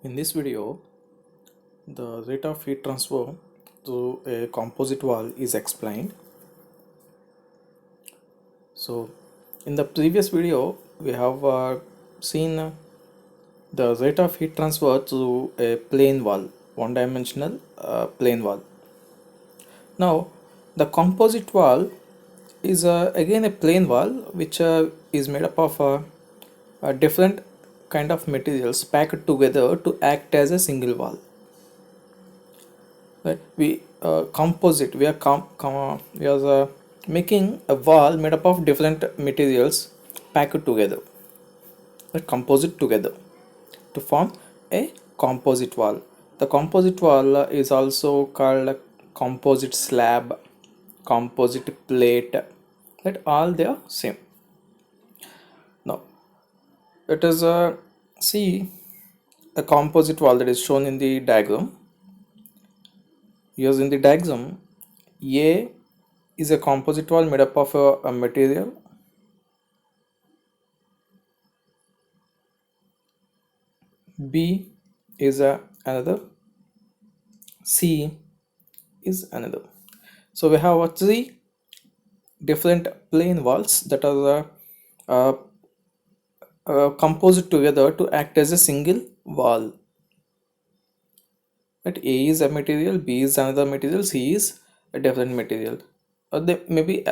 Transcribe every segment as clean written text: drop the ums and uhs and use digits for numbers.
In this video, the rate of heat transfer through a composite wall is explained. So, in the previous video, we have seen the rate of heat transfer through a plane wall, one-dimensional plane wall. Now, the composite wall is again a plane wall which is made up of different kind of materials packed together to act as a single wall. Right? We composite. We are making a wall made up of different materials packed together, right? Composite together to form a composite wall. The composite wall is also called a composite slab, composite plate. That all they are same. Now let us see a composite wall that is shown in the diagram. Here's in the diagram, A is a composite wall made up of a material. B is another. C is another. So we have three different plane walls that are uh, composed together to act as a single wall. Right? A is a material, B is another material, C is a different material. They may be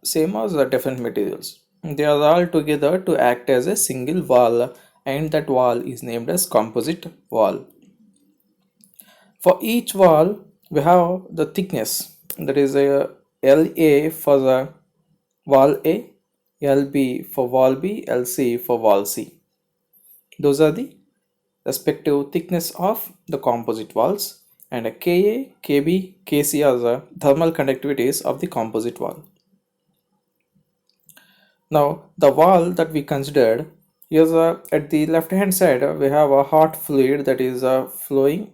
same as different materials. They are all together to act as a single wall, and that wall is named as composite wall. For each wall, we have the thickness, that is a LA for the wall A, LB for wall B, LC for wall C. Those are the respective thickness of the composite walls, and a Ka, Kb, Kc are the thermal conductivities of the composite wall. Now the wall that we considered, here's at the left hand side we have a hot fluid that is flowing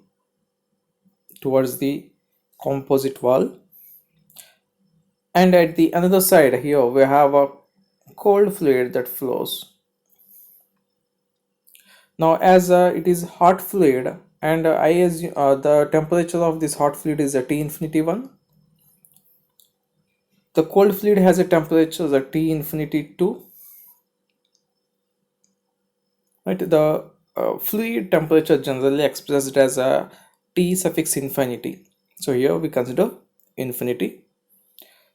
towards the composite wall, and at the another side here we have a cold fluid that flows. Now as it is hot fluid, and I assume the temperature of this hot fluid is a T infinity 1. The cold fluid has a temperature the T infinity 2. Right? The fluid temperature generally expressed as a T suffix infinity. So here we consider infinity.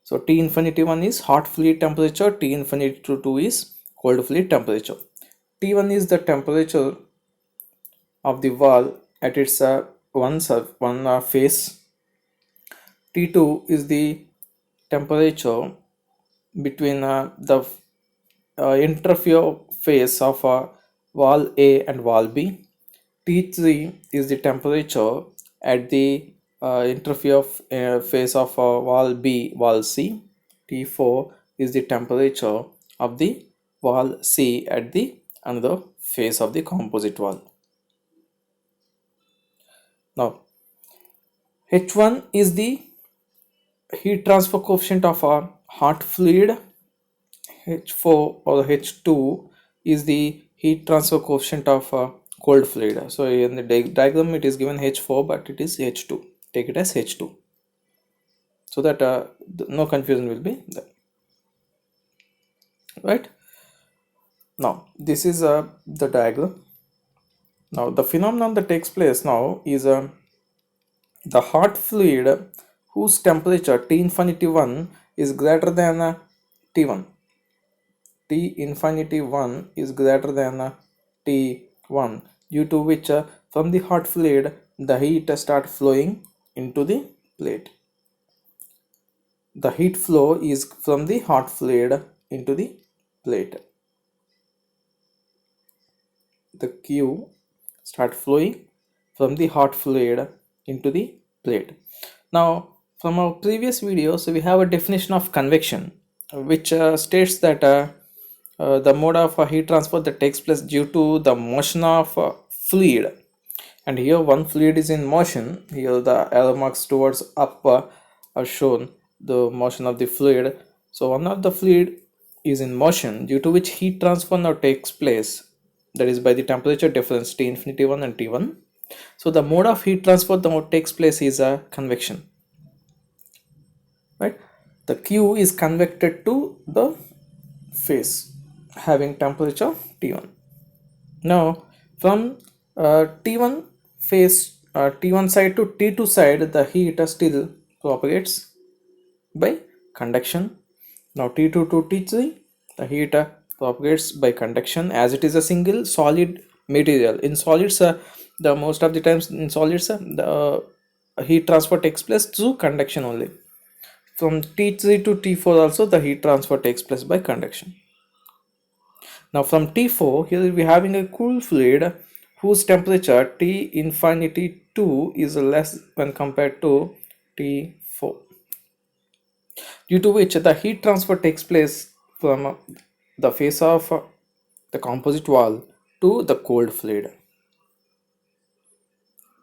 So T infinity 1 is hot fluid temperature, T infinity 2 is cold fluid temperature. T1 is the temperature of the wall at its one face. T2 is the temperature between the interface of wall A and wall B. T3 is the temperature at the interface of wall B, wall C. T4 is the temperature of the wall C at the another face of the composite wall. Now H1 is the heat transfer coefficient of a hot fluid. H4 or H2 is the heat transfer coefficient of a cold fluid. So in the diagram it is given H4, but it is H2. Take it as H2, so that no confusion will be there. Right? Now this is the diagram. Now the phenomenon that takes place now is the hot fluid whose temperature T infinity 1 is greater than T1. T infinity 1 is greater than T1, due to which from the hot fluid the heat start flowing into the plate. The heat flow is from the hot fluid into the plate. The Q start flowing from the hot fluid into the plate. Now from our previous video, so we have a definition of convection which states that the mode of heat transfer that takes place due to the motion of fluid, and here one fluid is in motion. Here the arrow marks towards up are shown the motion of the fluid. So one of the fluid is in motion, due to which heat transfer now takes place, that is by the temperature difference T infinity 1 and T1. So the mode of heat transfer that takes place is a convection, right? The Q is convected to the face having temperature T1. Now from T1 phase, T1 side to T2 side, the heat still propagates by conduction. Now T2 to T3, the heat propagates by conduction, as it is a single solid material. In solids, the most of the times in solids, the heat transfer takes place through conduction only. From T3 to T4 also, the heat transfer takes place by conduction. Now from T4, here we're having a cool fluid whose temperature T infinity 2 is less when compared to T4, due to which the heat transfer takes place from the face of the composite wall to the cold fluid,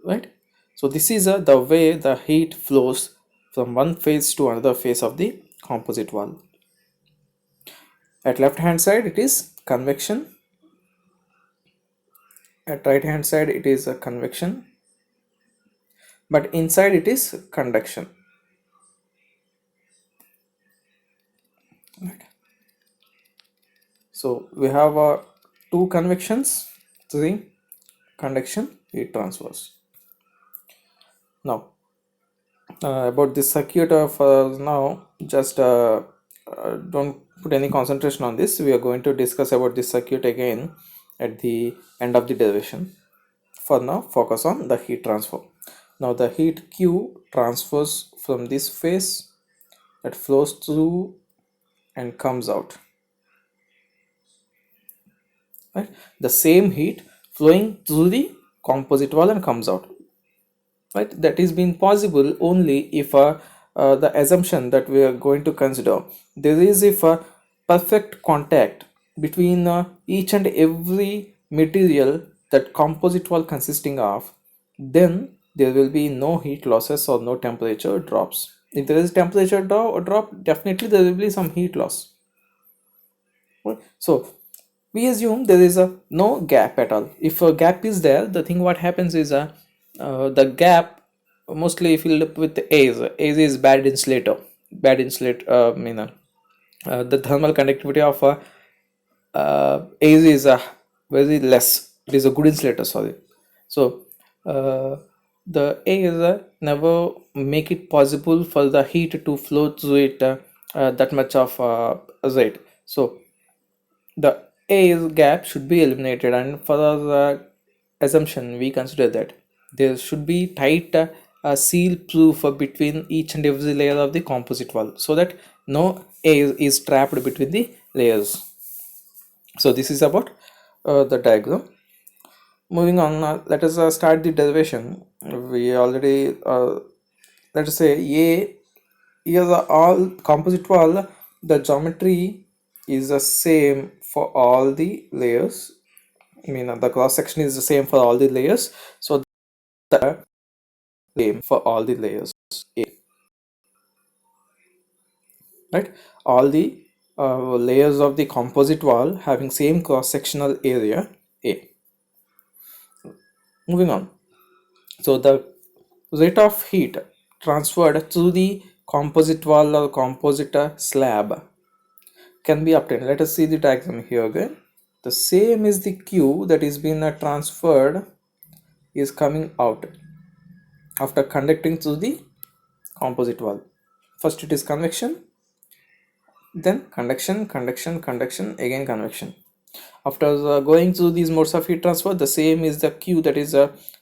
right? So this is the way the heat flows from one phase to another phase of the composite wall. At left hand side it is convection, at right hand side it is a convection, but inside it is conduction, right? So we have two convections, three conduction, heat transfers. Now about this circuit of now, just don't put any concentration on this. We are going to discuss about this circuit again at the end of the derivation. For now, focus on the heat transfer. Now the heat Q transfers from this phase, that flows through and comes out, right? The same heat flowing through the composite wall and comes out, right? That is being possible only if the assumption that we are going to consider, there is if a perfect contact between each and every material that composite wall consisting of, then there will be no heat losses or no temperature drops. If there is temperature drop, definitely there will be some heat loss, right? So we assume there is a no gap at all. If a gap is there, the thing what happens is the gap, mostly if you look with the AZ is bad insulator, bad insulate the thermal conductivity of AZ is very less. It is a good insulator, sorry. So the AZ never make it possible for the heat to flow through it that much of rate. So the A gap should be eliminated, and for the assumption we consider that there should be tight seal proof between each and every layer of the composite wall, so that no air is trapped between the layers. So this is about the diagram. Moving on, let us start the derivation. We already let us say A, here the all composite wall, the geometry is the same for all the layers. I mean the cross section is the same for all the layers, so the same for all the layers A, right? All the layers of the composite wall having same cross sectional area A. Moving on, so the rate of heat transferred through the composite wall or composite slab can be obtained. Let us see the diagram here again. The same is the Q that is being transferred is coming out after conducting through the composite wall. First it is convection, then conduction, conduction, conduction, again convection. After going through these modes of heat transfer, the same is the Q that is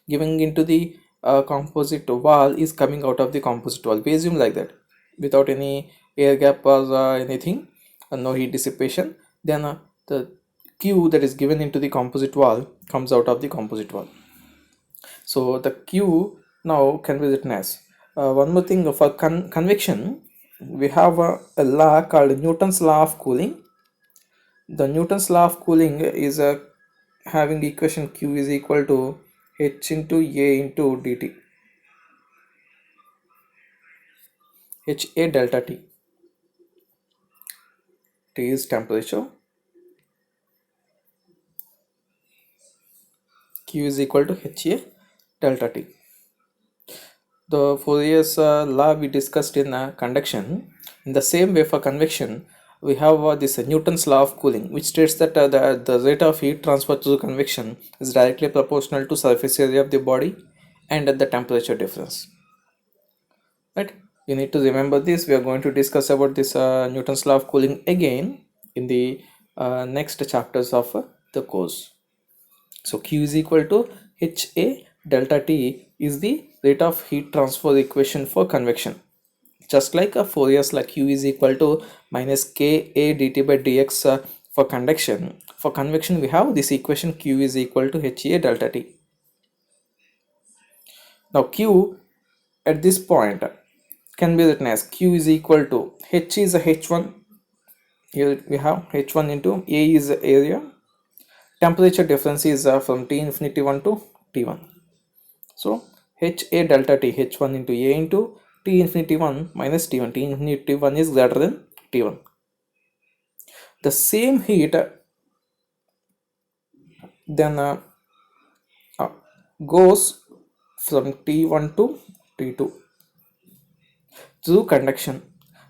giving into the composite wall is coming out of the composite wall. We assume like that, without any air gap or anything, no heat dissipation. Then the Q that is given into the composite wall comes out of the composite wall. So the Q now can be written as one more thing for convection. We have a law called Newton's law of cooling. The Newton's law of cooling is having equation Q is equal to H into A into dt, HA delta T. T is temperature, Q is equal to HA delta T. The Fourier's law we discussed in conduction. In the same way for convection, we have this Newton's law of cooling, which states that the rate of heat transfer through convection is directly proportional to surface area of the body and the temperature difference. Right? You need to remember this. We are going to discuss about this Newton's law of cooling again in the next chapters of the course. So Q is equal to HA delta T is the rate of heat transfer equation for convection. Just like a Fourier's law, Q is equal to minus Ka dt by dx for conduction. For convection, we have this equation Q is equal to HA delta T. Now Q at this point can be written as Q is equal to H is a H1. Here we have H1 into A is the area. Temperature difference is from T infinity 1 to T1. So HA delta T, H1 into A into T infinity 1 minus T1. T infinity 1 is greater than T1. The same heat then goes from T1 to T2 through conduction.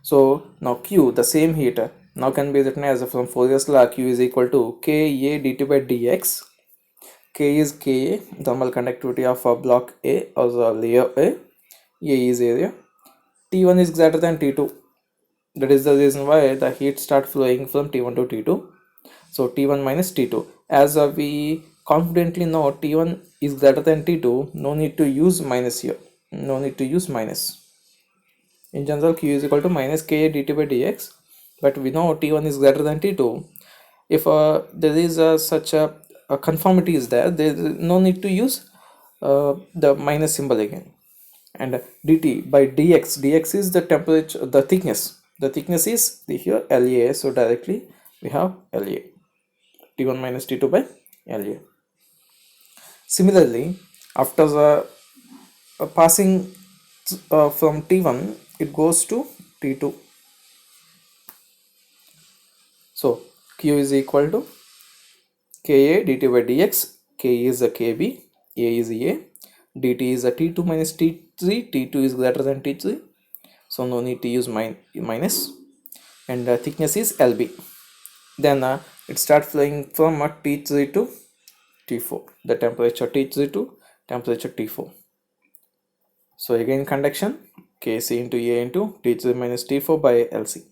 So now Q, the same heat, now can be written as from Fourier's law. Q is equal to Ka dt by dx. K is Ka, thermal conductivity of block A or the layer A. A is area. T1 is greater than T2. That is the reason why the heat start flowing from T1 to T2. So T1 minus T2. As we confidently know T1 is greater than T2, no need to use minus here. No need to use minus. In general, Q is equal to minus Ka dt by dx. But we know T1 is greater than T2. If there is such a conformity is there is no need to use the minus symbol again. And dt by dx is the temperature, the thickness is here La, so directly we have La, T1 minus T2 by La. Similarly, after the passing from T1, it goes to T2. So Q is equal to Ka dt by dx. K is a Kb, A is A, dt is a T2 minus T3. T2 is greater than T3, so no need to use minus. And thickness is Lb. Then it starts flowing from T3 to T4, the temperature T3 to temperature T4. So again conduction, Kc into A into T3 minus T4 by Lc.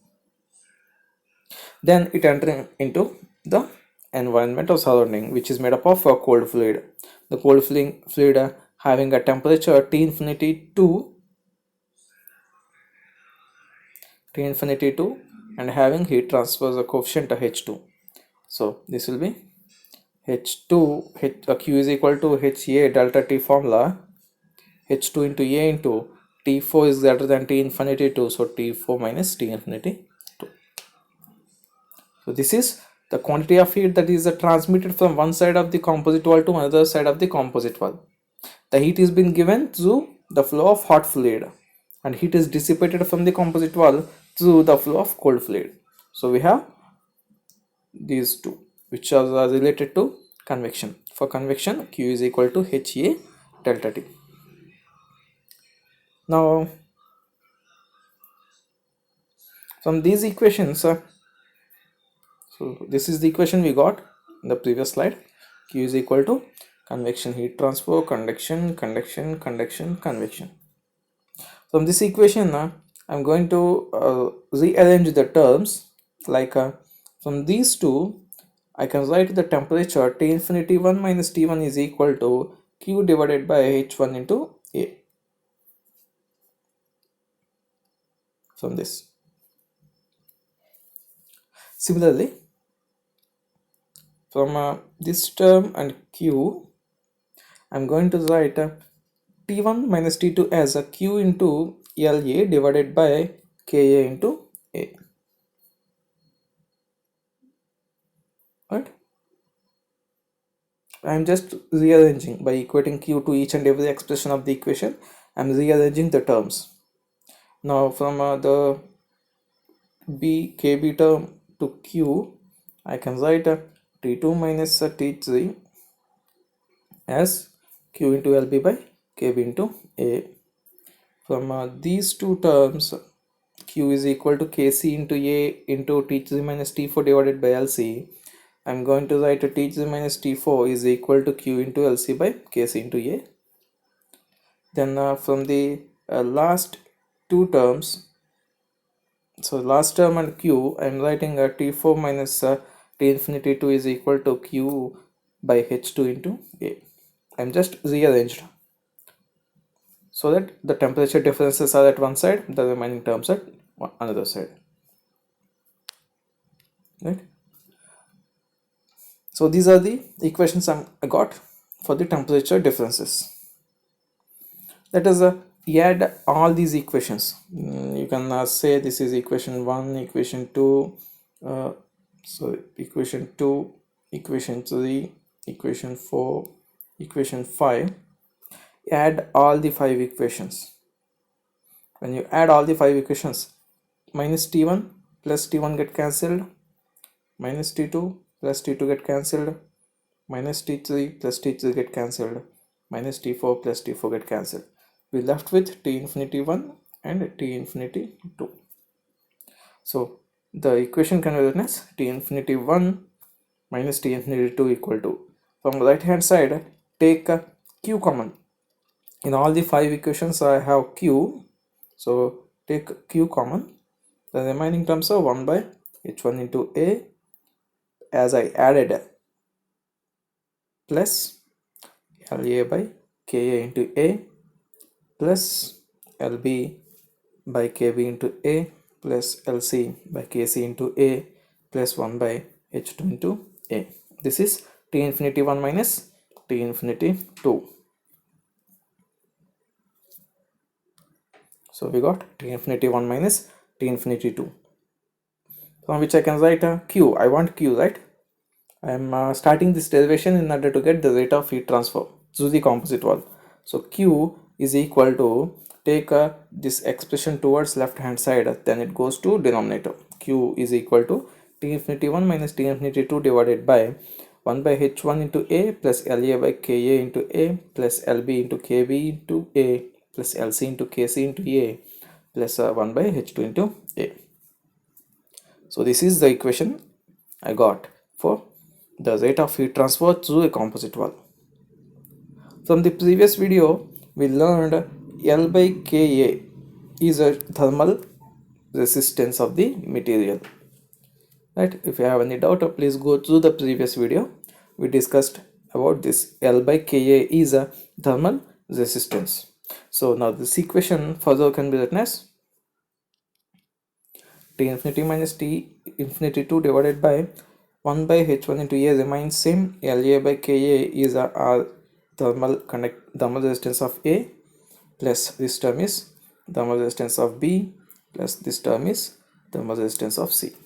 Then it entering into the environment or surrounding, which is made up of a cold fluid. The cold fluid having a temperature T infinity 2 and having heat transfer coefficient H2. So this will be H2, Q is equal to HA delta T formula. H2 into A into T4 is greater than T infinity 2, so T4 minus T infinity 2. So this is the quantity of heat that is transmitted from one side of the composite wall to another side of the composite wall. The heat is being given through the flow of hot fluid, and heat is dissipated from the composite wall through the flow of cold fluid. So we have these two, which are related to convection. For convection, Q is equal to HA delta T. Now from these equations, so this is the equation we got in the previous slide. Q is equal to convection heat transfer, conduction, convection. From this equation, I'm going to rearrange the terms like from these two. I can write the temperature T infinity 1 minus T1 is equal to Q divided by H1 into A. From this. Similarly, from this term and Q, I'm going to write T1 minus T2 as a Q into LA divided by Ka into A. Right? I'm just rearranging by equating Q to each and every expression of the equation. I'm rearranging the terms. Now from the KB term to Q, I can write T2 minus T3 as Q into LB by KB into A. From these two terms, Q is equal to Kc into A into T3 minus T4 divided by LC. I'm going to write T3 minus T4 is equal to Q into LC by Kc into A. Then from the last two terms, so last term and Q, I'm writing T4 minus T infinity 2 is equal to Q by H2 into A. I'm just rearranged so that the temperature differences are at one side, the remaining terms at another side, right? So these are the equations I got for the temperature differences. Let us add all these equations. You can say this is equation 1, equation 2, equation 2, equation 3, equation 4, equation 5. Add all the 5 equations. When you add all the 5 equations, minus T1 plus T1 get cancelled, minus T2 plus T2 get cancelled, minus T3 plus T3 get cancelled, minus T4 plus T4 get cancelled. We left with T infinity 1 and T infinity 2. So the equation can be written as T infinity 1 minus T infinity 2 equal to, from the right hand side, take Q common. In all the 5 equations I have Q, so take Q common. The remaining terms are 1 by H1 into A as I added, plus LA by KA into A plus LB by KB into A plus LC by KC into A plus 1 by H2 into A. This is T infinity 1 minus T infinity 2. So we got T infinity 1 minus T infinity 2, from which I can write Q. I want Q, right? I am starting this derivation in order to get the rate of heat transfer through the composite wall. So Q is equal to, take this expression towards left hand side, then it goes to denominator. Q is equal to T infinity 1 minus T infinity 2 divided by 1 by H1 into A plus LA by KA into A plus LB into KB into A plus LC into KC into A plus 1 by H2 into A. So this is the equation I got for the rate of heat transfer through a composite wall. From the previous video, we learned L by Ka is a thermal resistance of the material. Right? If you have any doubt, please go through the previous video. We discussed about this. L by Ka is a thermal resistance. So now this equation further can be written as T infinity minus T infinity 2 divided by 1 by H1 into A remains same. LA by Ka is our thermal resistance of A, plus this term is thermal resistance of B, plus this term is thermal resistance of C,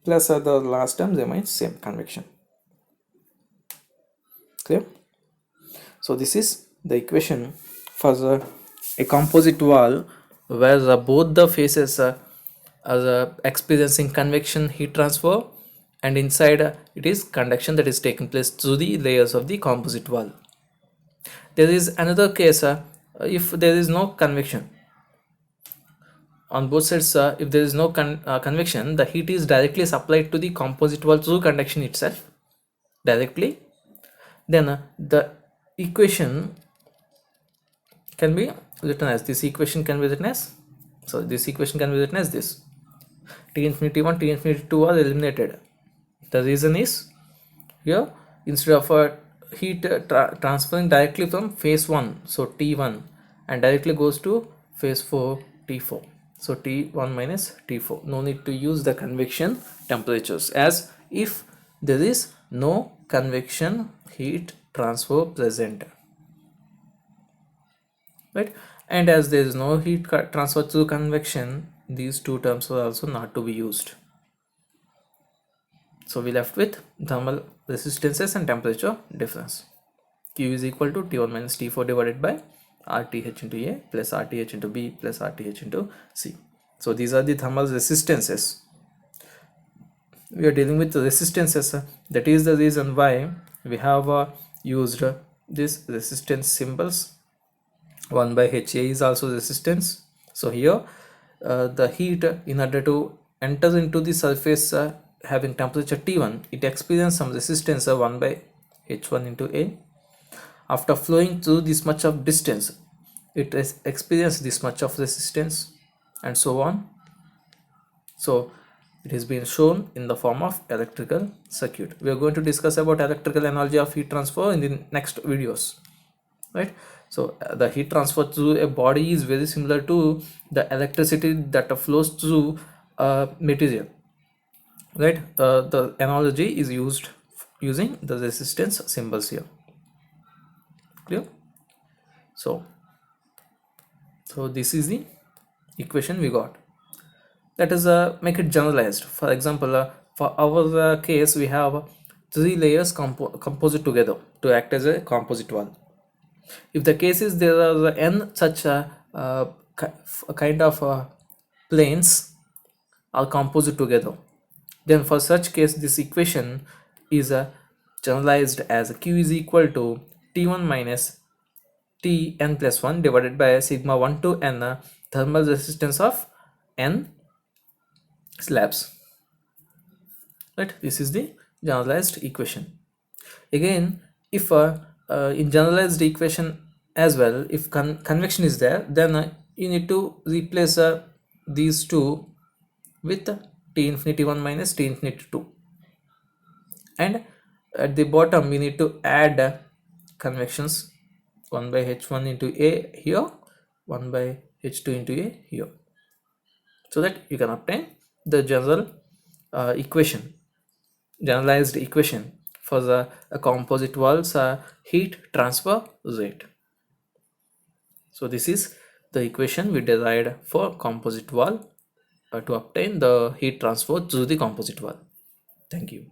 plus the last term remains same, convection. Clear? So this is the equation for a composite wall where both the faces are experiencing convection heat transfer, and inside it is conduction that is taking place through the layers of the composite wall. There is another case if there is no convection on both sides. If there is no convection, the heat is directly supplied to the composite wall through conduction itself directly. Then the equation can be written as this. Equation can be written as, so this equation can be written as this. T infinity 1, T infinity 2 are eliminated. The reason is, here instead of heat transferring directly from phase 1, so T1, and directly goes to phase 4, T4, so T1 minus T4. No need to use the convection temperatures, as if there is no convection heat transfer present, right? And as there is no heat transfer through convection, these two terms are also not to be used. So we left with thermal resistances and temperature difference. Q is equal to T1 minus T4 divided by RTH into A plus RTH into B plus RTH into C. So these are the thermal resistances. We are dealing with the resistances. That is the reason why we have used this resistance symbols. 1 by HA is also resistance. So here the heat, in order to enter into the surface having temperature T1, it experiences some resistance of 1 by H1 into A. After flowing through this much of distance, it has experienced this much of resistance, and so on. So it has been shown in the form of electrical circuit. We are going to discuss about electrical analogy of heat transfer in the next videos, right? So the heat transfer through a body is very similar to the electricity that flows through a material, right? The analogy is used using the resistance symbols here. Clear? So this is the equation we got. Let us make it generalized. For example, for our case, we have 3 layers composite together to act as a composite wall. If the case is there are n such kind of planes are composite together, then for such case this equation is generalized as Q is equal to T1 minus Tn plus 1 divided by sigma 1 to n thermal resistance of n slabs, right? This is the generalized equation. Again, if in generalized equation as well, if convection is there, then you need to replace these two with T infinity 1 minus T infinity 2, and at the bottom we need to add convections, 1 by H1 into A here, 1 by H2 into A here, so that you can obtain the general equation, generalized equation for the composite wall's heat transfer rate. So this is the equation we derived for composite wall to obtain the heat transfer through the composite wall. Thank you.